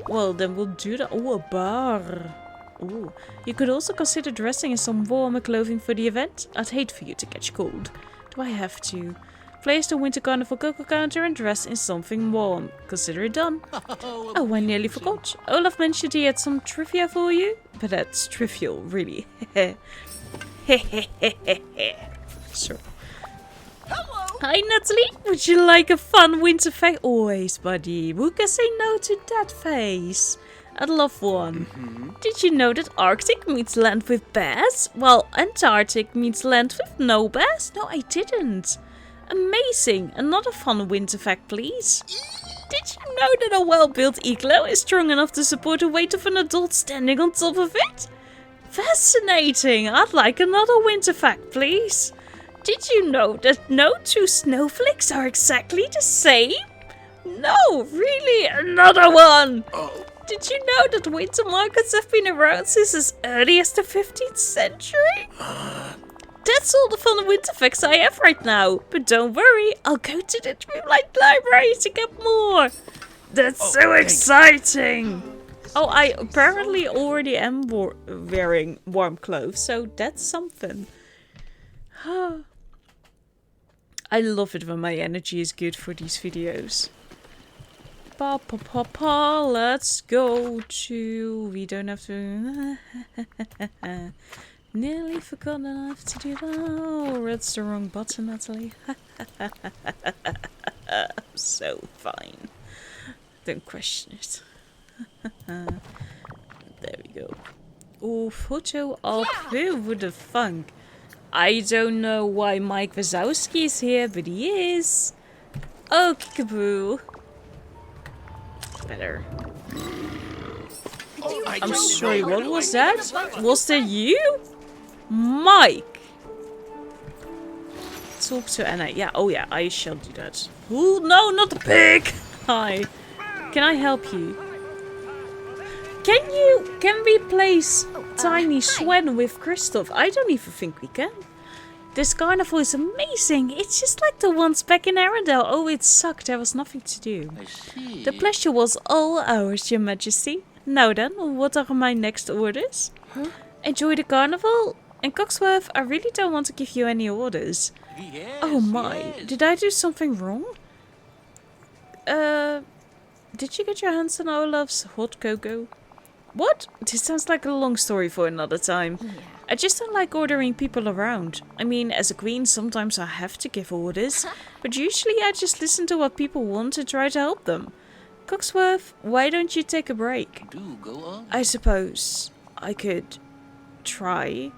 Well, then we'll do that. Oh, a bar. Ooh. You could also consider dressing in some warmer clothing for the event. I'd hate for you to catch cold. Do I have to? Place the Winter Carnival cocoa counter and dress in something warm. Consider it done. Oh, I nearly forgot. Olaf mentioned he had some trivia for you. But that's trivial, really. Sorry. Hello. Hi, Nathalie. Would you like a fun winter fact? Always, buddy. Who can say no to that face? I'd love one. Did you know that Arctic means land with bears? While Antarctic means land with no bears? No, I didn't. Amazing. Another fun winter fact, please. Did you know that a well-built igloo is strong enough to support the weight of an adult standing on top of it? Fascinating. I'd like another winter fact, please. Did you know that no 2 snowflakes are exactly the same? No, really, another one. Did you know that winter markets have been around since as early as the 15th century? That's all the fun winter facts I have right now. But don't worry, I'll go to the Dreamlight library to get more. That's so exciting. Oh, I apparently already am wearing warm clothes, so that's something. I love it when my energy is good for these videos. Let's go to... We don't have to... Nearly forgot that I have to do that. Oh, that's the wrong button, Nathalie. I'm so fine. Don't question it. There we go. Oh, photo of who would have thunk? I don't know why Mike Wazowski is here, but he is. Oh, kickaboo. Better. I'm sorry, what was that? Was that you? Mike! Talk to Anna. Yeah, oh yeah, I shall do that. Ooh, no, not the pig! Hi. Can I help you? Can we place Tiny Swen with Kristoff? I don't even think we can. This carnival is amazing. It's just like the ones back in Arendelle. Oh, it sucked. There was nothing to do. I see. The pleasure was all ours, Your Majesty. Now then, what are my next orders? Huh? Enjoy the carnival. And Cogsworth, I really don't want to give you any orders. Yes, Oh my, yes. did I do something wrong? Did you get your hands on Olaf's hot cocoa? What? This sounds like a long story for another time. Yeah. I just don't like ordering people around. I mean, as a queen, sometimes I have to give orders, but usually I just listen to what people want and try to help them. Cogsworth, why don't you take a break? Do go on. I suppose I could try.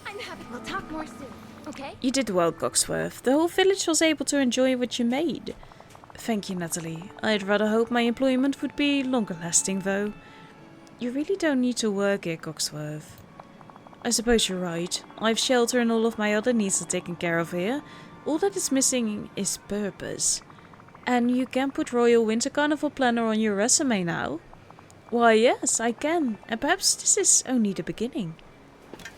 I'm happy. We'll talk more soon. Okay? You did well, Cogsworth. The whole village was able to enjoy what you made. Thank you, Nathalie. I'd rather hope my employment would be longer lasting, though. You really don't need to work here, Cogsworth. I suppose you're right. I have shelter and all of my other needs are taken care of here. All that is missing is purpose. And you can put Royal Winter Carnival Planner on your resume now. Why, yes, I can. And perhaps this is only the beginning.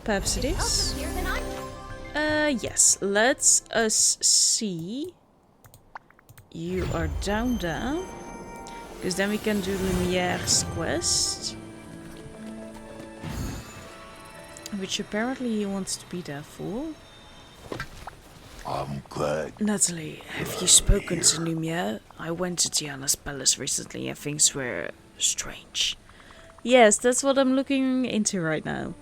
Perhaps it is. Here than I. Yes. Let's us see. You are down there. Because then we can do Lumiere's quest. Which apparently he wants to be there for. I'm glad. Nathalie, have you spoken to Lumiere? I went to Tiana's palace recently and things were strange. Yes, that's what I'm looking into right now.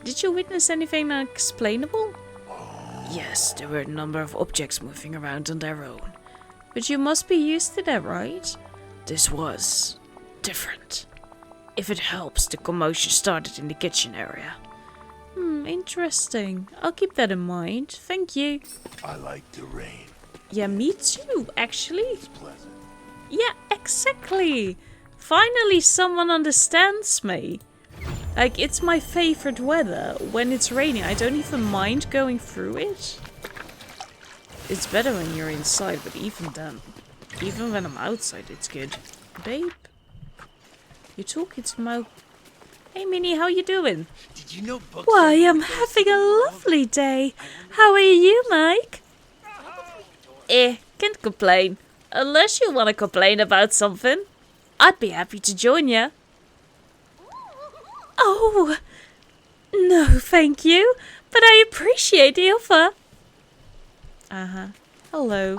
Did you witness anything unexplainable? Yes, there were a number of objects moving around on their own. But you must be used to that, right? This was different. If it helps, the commotion started in the kitchen area. Interesting. I'll keep that in mind. Thank you. I like the rain. Yeah, me too, actually. It's pleasant. Yeah, exactly. Finally someone understands me. Like, it's my favorite weather. When it's raining, I don't even mind going through it. It's better when you're inside, but even then. Even when I'm outside, it's good. Babe? You're talking to my... Hey, Minnie, how you doing? Did you know books Why, are I'm having a lovely day. How are you, Mike? Can't complain. Unless you want to complain about something. I'd be happy to join you. Oh, no, thank you. But I appreciate the offer. Hello.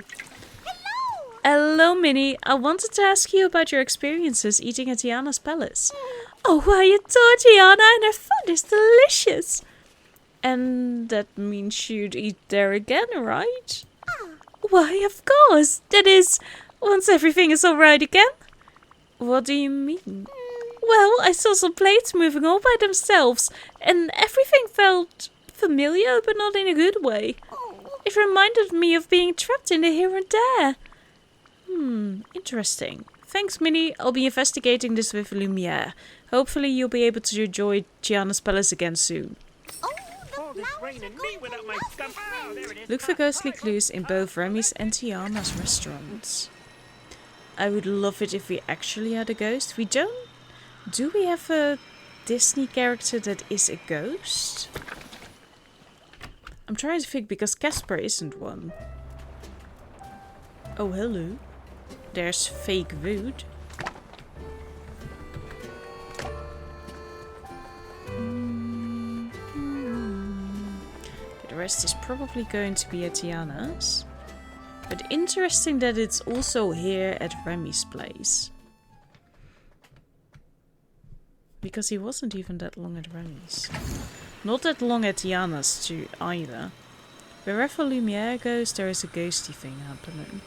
Hello, Minnie. I wanted to ask you about your experiences eating at Tiana's palace. Oh, I adore Tiana and her food is delicious. And that means you'd eat there again, right? Why, of course. That is, once everything is alright again. What do you mean? Well, I saw some plates moving all by themselves, and everything felt familiar, but not in a good way. It reminded me of being trapped in the here and there. Interesting. Thanks, Minnie. I'll be investigating this with Lumiere. Hopefully you'll be able to enjoy Tiana's palace again soon. all this rain and me without my stuff. Oh, there it is. Look for ghostly clues in both Remy's and Tiana's restaurants. I would love it if we actually had a ghost. We don't. Do we have a Disney character that is a ghost? I'm trying to think because Casper isn't one. Oh, hello. There's fake wood. The rest is probably going to be at Tiana's. But interesting that it's also here at Remy's place. Because he wasn't even that long at Remy's. Not that long at Tiana's too either. Wherever Lumiere goes, there is a ghosty thing happening.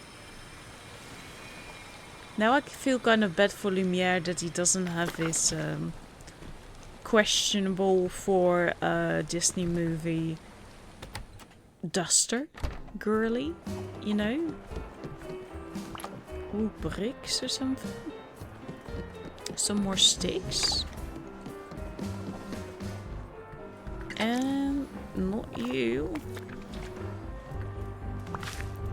Now I feel kind of bad for Lumiere that he doesn't have his questionable for a Disney movie duster girly, you know? Ooh, bricks or something. Some more sticks. And not you.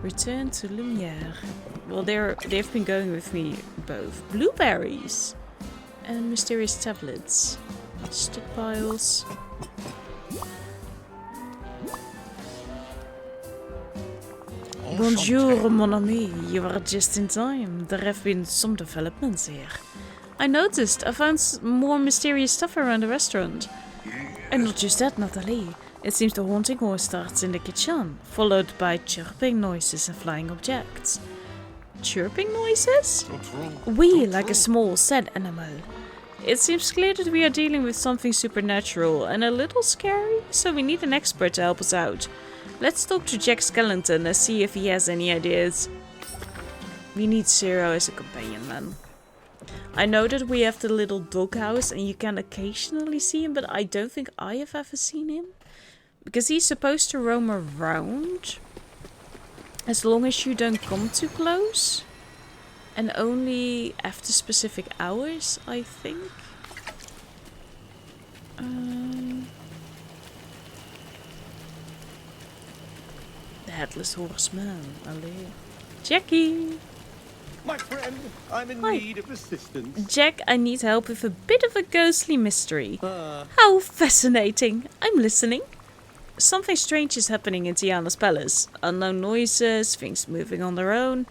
Return to Lumiere. Well, they've been going with me both. Blueberries and mysterious tablets. Stick piles. Bonjour, mon ami. You are just in time. There have been some developments here. I noticed I found more mysterious stuff around the restaurant. And not just that, Nathalie. It seems the haunting horse starts in the kitchen, followed by chirping noises and flying objects. Chirping noises? We, like a small, sad animal. It seems clear that we are dealing with something supernatural and a little scary, so we need an expert to help us out. Let's talk to Jack Skellington and see if he has any ideas. We need Zero as a companion, man. I know that we have the little doghouse and you can occasionally see him, but I don't think I have ever seen him. Because he's supposed to roam around. As long as you don't come too close. And only after specific hours, I think. The Headless Horseman. Allee. Jackie! My friend, I'm in need of assistance. Jack, I need help with a bit of a ghostly mystery. How fascinating. I'm listening. Something strange is happening in Tiana's palace. Unknown noises, things moving on their own.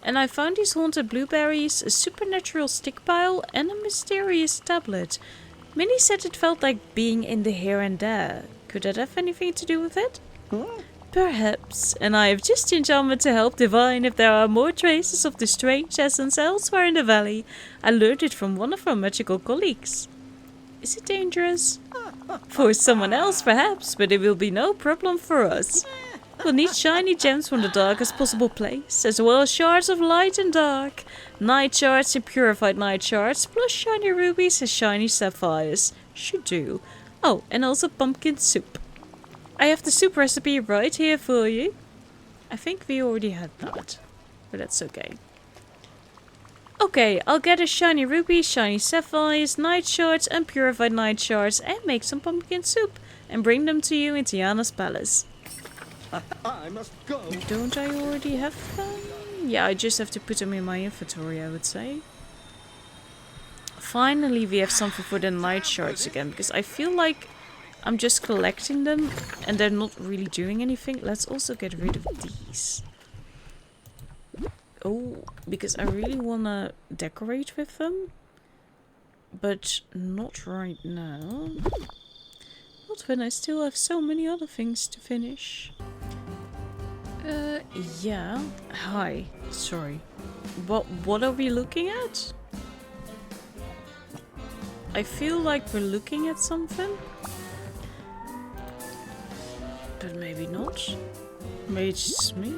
And I found these haunted blueberries, a supernatural stick pile, and a mysterious tablet. Minnie said it felt like being in the here and there. Could that have anything to do with it? Perhaps. And I have just enjoined to help divine if there are more traces of the strange essence elsewhere in the valley. I learned it from one of our magical colleagues. Is it dangerous? For someone else, perhaps, but it will be no problem for us. We'll need shiny gems from the darkest possible place, as well as shards of light and dark, night shards and purified night shards, plus shiny rubies and shiny sapphires. Should do. Oh, and also pumpkin soup. I have the soup recipe right here for you. I think we already had that, but that's okay. Okay, I'll get a shiny ruby, shiny sapphires, night shards and purified night shards and make some pumpkin soup and bring them to you in Tiana's palace. I must go. Don't I already have them? Yeah, I just have to put them in my inventory, I would say. Finally, we have something for the night shards again, because I feel like I'm just collecting them and they're not really doing anything. Let's also get rid of these. Oh, because I really want to decorate with them. But not right now. Not when I still have so many other things to finish. Yeah. Hi. Sorry. What are we looking at? I feel like we're looking at something. But maybe not. Maybe it's just me.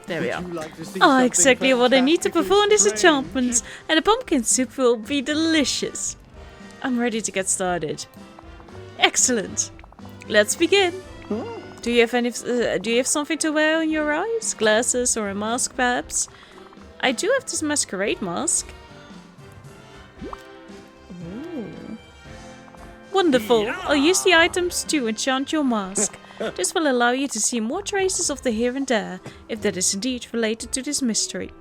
There we are. Exactly what I need to perform this enchantment. And the pumpkin soup will be delicious. I'm ready to get started. Excellent. Let's begin. Do you have something to wear on your eyes? Glasses or a mask, perhaps? I do have this masquerade mask. Ooh. Wonderful. I'll use the items to enchant your mask. This will allow you to see more traces of the here and there, if that is indeed related to this mystery.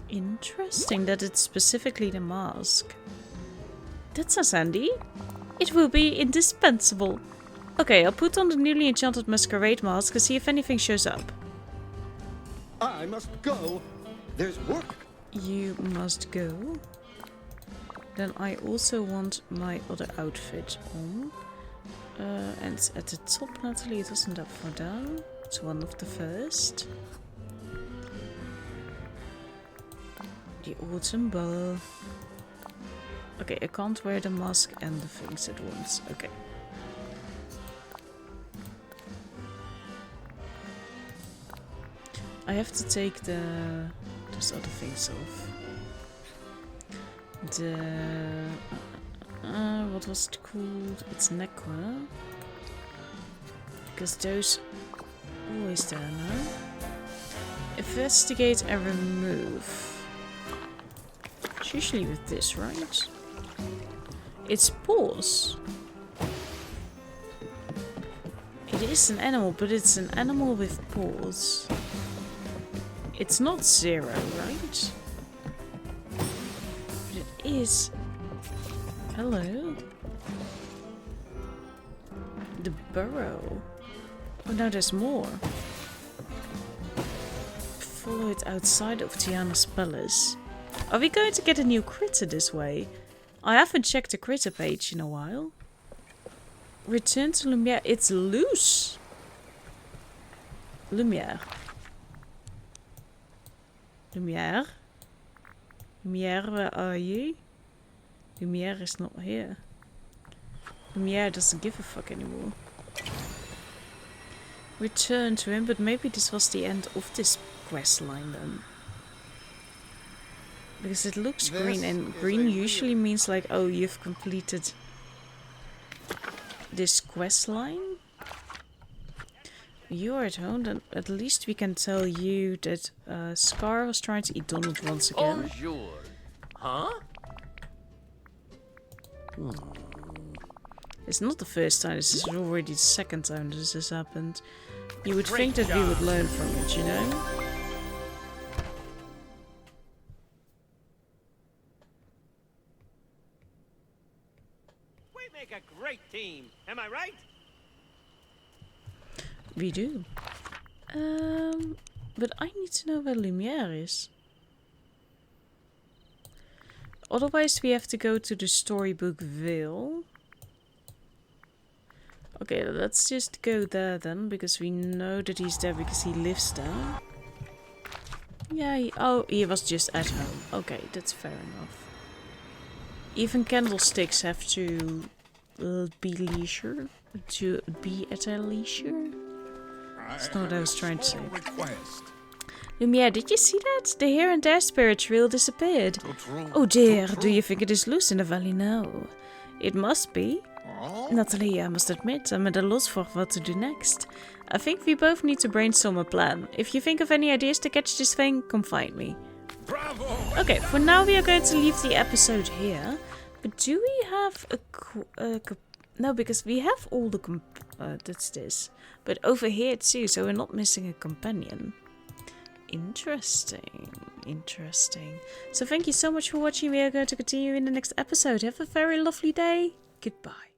Interesting that it's specifically the mask. That sounds handy. It will be indispensable. Okay, I'll put on the newly enchanted masquerade mask and see if anything shows up. I must go. There's work. You must go. Then I also want my other outfit on. And it's at the top, Nathalie. It wasn't that far down. It's one of the first. The autumn ball. Okay, I can't wear the mask and the things at once. Okay. I have to take those other things off. What was it called? It's neckwear. Because those always there now. Investigate and remove. It's usually with this, right? It's paws. It is an animal, but it's an animal with paws. It's not 0, right? But it is... Hello? The burrow. Oh, now there's more. Follow it outside of Tiana's palace. Are we going to get a new critter this way? I haven't checked the critter page in a while. Return to Lumiere. It's loose. Lumiere. Lumiere? Lumiere, where are you? Lumiere is not here. Lumiere doesn't give a fuck anymore. Return to him, but maybe this was the end of this quest line then. Because it looks green, and green usually means like, oh, you've completed this quest line. You're at home, then at least we can tell you that Scar was trying to eat Donald once again. Bonjour. Huh? It's not the first time, this is already the second time this has happened. You would think that we would learn from it, you know? We make a great team. Am I right? We do. But I need to know where Lumiere is. Otherwise we have to go to the storybook Vale. Okay, let's just go there then, because we know that he's there because he lives there. Yeah, he was just at home. Okay, that's fair enough. Even candlesticks have to be leisure. To be at a leisure. That's not what I was trying to say. Lumiere, did you see that? The here and there spirit trail disappeared. Oh dear, do you think it is loose in the valley now? It must be. Nathalie, I must admit, I'm at a loss for what to do next. I think we both need to brainstorm a plan. If you think of any ideas to catch this thing, come find me. Bravo! Okay, for now we are going to leave the episode here. But do we have a... no, because we have all the... that's this. But over here too, so we're not missing a companion. Interesting. Interesting. So thank you so much for watching. We are going to continue in the next episode. Have a very lovely day. Goodbye.